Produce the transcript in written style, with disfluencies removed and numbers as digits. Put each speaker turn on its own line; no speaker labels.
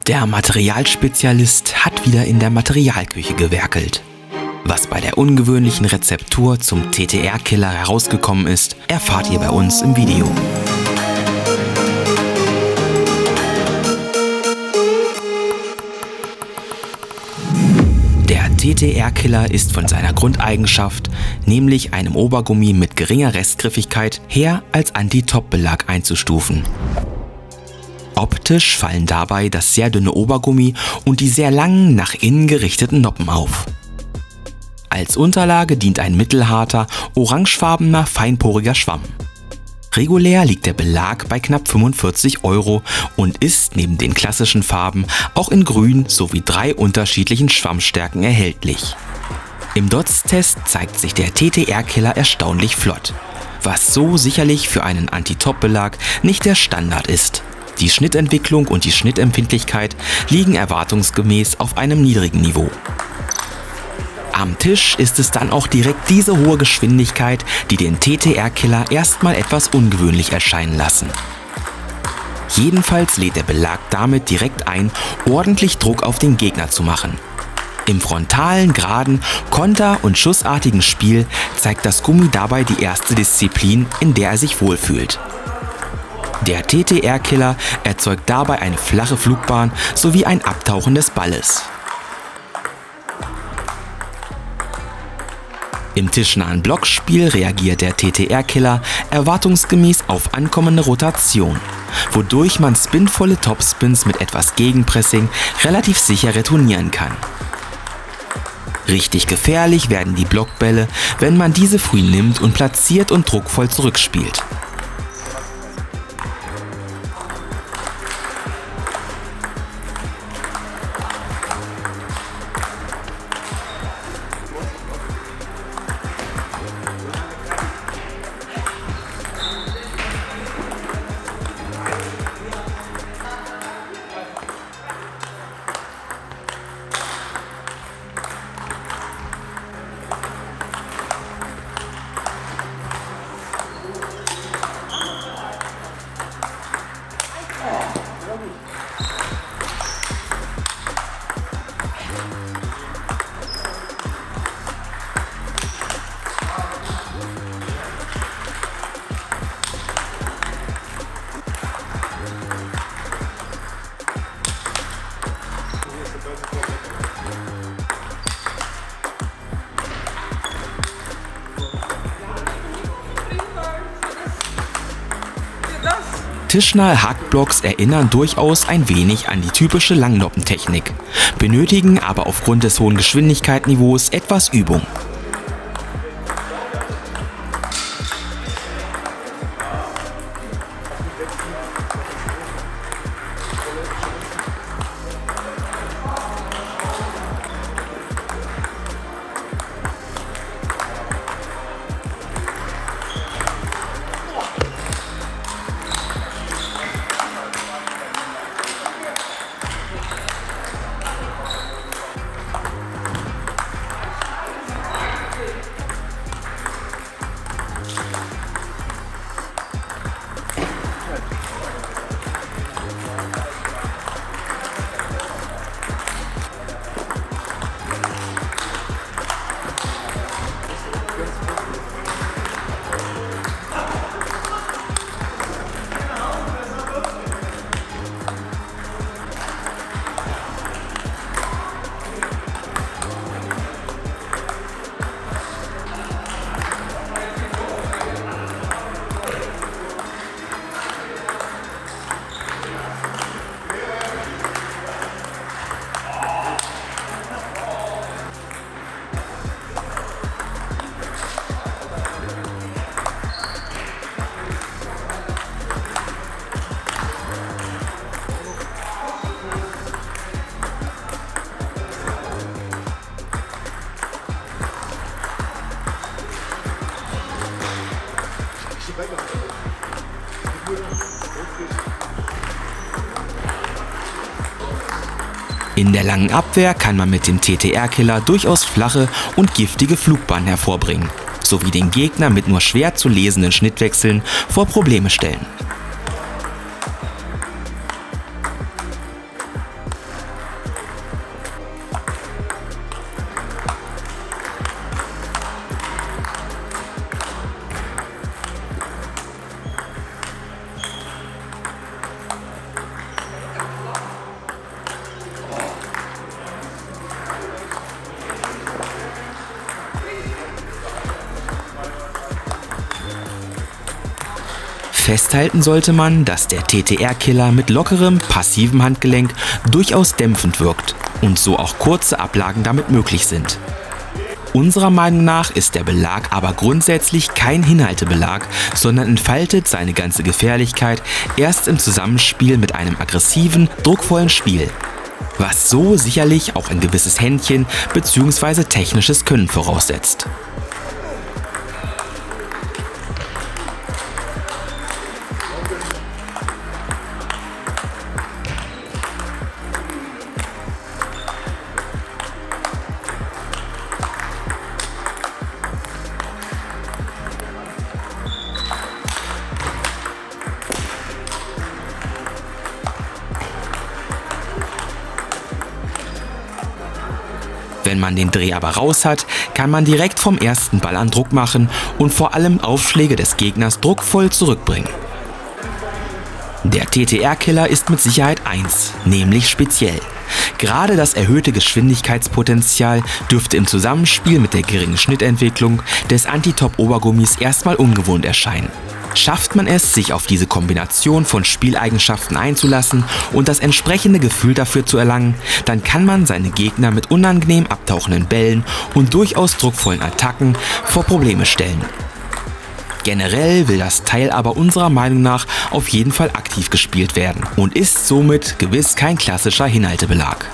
Der Materialspezialist hat wieder in der Materialküche gewerkelt. Was bei der ungewöhnlichen Rezeptur zum TTR-Killer herausgekommen ist, erfahrt ihr bei uns im Video. Der TTR-Killer ist von seiner Grundeigenschaft, nämlich einem Obergummi mit geringer Restgriffigkeit, her als Anti-Top-Belag einzustufen. Optisch fallen dabei das sehr dünne Obergummi und die sehr langen, nach innen gerichteten Noppen auf. Als Unterlage dient ein mittelharter, orangefarbener, feinporiger Schwamm. Regulär liegt der Belag bei knapp 45 € und ist neben den klassischen Farben auch in grün sowie 3 unterschiedlichen Schwammstärken erhältlich. Im DOTS-Test zeigt sich der TTR-Killer erstaunlich flott, was so sicherlich für einen Anti-Top-Belag nicht der Standard ist. Die Schnittentwicklung und die Schnittempfindlichkeit liegen erwartungsgemäß auf einem niedrigen Niveau. Am Tisch ist es dann auch direkt diese hohe Geschwindigkeit, die den TTR-Killer erstmal etwas ungewöhnlich erscheinen lassen. Jedenfalls lädt der Belag damit direkt ein, ordentlich Druck auf den Gegner zu machen. Im frontalen, geraden, konter- und schussartigen Spiel zeigt das Gummi dabei die erste Disziplin, in der er sich wohlfühlt. Der TTR-Killer erzeugt dabei eine flache Flugbahn sowie ein Abtauchen des Balles. Im tischnahen Blockspiel reagiert der TTR-Killer erwartungsgemäß auf ankommende Rotation, wodurch man spinvolle Topspins mit etwas Gegenpressing relativ sicher retournieren kann. Richtig gefährlich werden die Blockbälle, wenn man diese früh nimmt und platziert und druckvoll zurückspielt. Tischnahe Hackblocks erinnern durchaus ein wenig an die typische Langnoppentechnik, benötigen aber aufgrund des hohen Geschwindigkeitsniveaus etwas Übung. In der langen Abwehr kann man mit dem TTR-Killer durchaus flache und giftige Flugbahnen hervorbringen, sowie den Gegner mit nur schwer zu lesenden Schnittwechseln vor Probleme stellen. Festhalten sollte man, dass der TTR-Killer mit lockerem, passivem Handgelenk durchaus dämpfend wirkt und so auch kurze Ablagen damit möglich sind. Unserer Meinung nach ist der Belag aber grundsätzlich kein Hinhaltebelag, sondern entfaltet seine ganze Gefährlichkeit erst im Zusammenspiel mit einem aggressiven, druckvollen Spiel, was so sicherlich auch ein gewisses Händchen bzw. technisches Können voraussetzt. Wenn man den Dreh aber raus hat, kann man direkt vom ersten Ball an Druck machen und vor allem Aufschläge des Gegners druckvoll zurückbringen. Der TTR-Killer ist mit Sicherheit eins, nämlich speziell. Gerade das erhöhte Geschwindigkeitspotenzial dürfte im Zusammenspiel mit der geringen Schnittentwicklung des Anti-Top-Obergummis erstmal ungewohnt erscheinen. Schafft man es, sich auf diese Kombination von Spieleigenschaften einzulassen und das entsprechende Gefühl dafür zu erlangen, dann kann man seine Gegner mit unangenehm abtauchenden Bällen und durchaus druckvollen Attacken vor Probleme stellen. Generell will das Teil aber unserer Meinung nach auf jeden Fall aktiv gespielt werden und ist somit gewiss kein klassischer Hinhaltebelag.